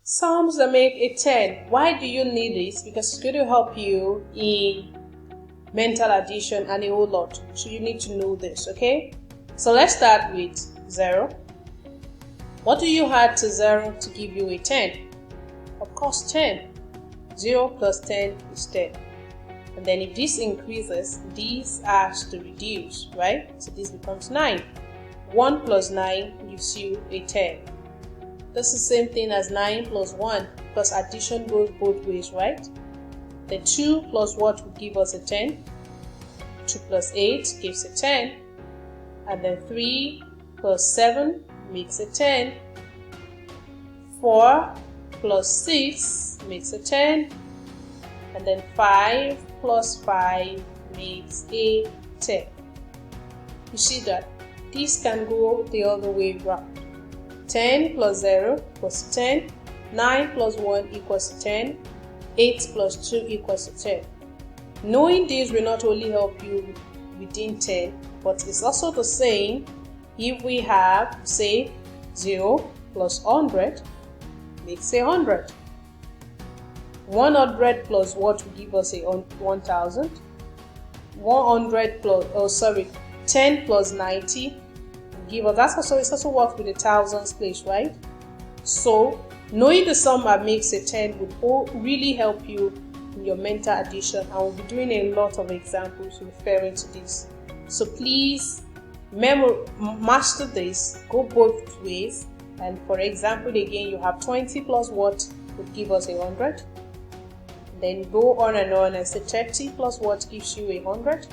Sums that make a 10. Why do you need this? Because it's going to help you in mental addition and a whole lot. So you need to know this, okay? So let's start with 0. What do you add to 0 to give you a 10? Of course, 10. 0 plus 10 is 10. And then if this increases, this has to reduce, right? So this becomes 9. 1 plus 9 gives you a 10. That's the same thing as 9 plus 1, because addition goes both ways, right? The 2 plus what will give us a 10? 2 plus 8 gives a 10. And then 3 plus 7 makes a 10. 4 plus 6 makes a 10. And then 5 plus 5 makes a 10. You see that this can go the other way around. 10 plus 0 equals 10. 9 plus 1 equals 10. 8 plus 2 equals 10. Knowing this will not only help you within 10, but it's also the same if we have, say, 0 plus 100 makes a 100. 100 plus what will give us a 1000. 100 plus, 10 plus 90 give us, it's also works with the thousands place, right? So knowing the sum that makes a 10 would really help you in your mental addition, and we'll be doing a lot of examples referring to this. So please master this, go both ways. And for example, again, you have 20 plus what would give us a 100. Then go on and say 30 plus what gives you a 100.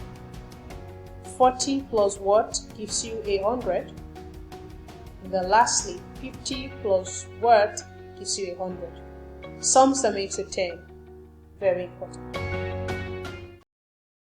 40 plus what gives you a 100. And then lastly, 50 plus what gives you a 100. Sums that makes a 10. Very important.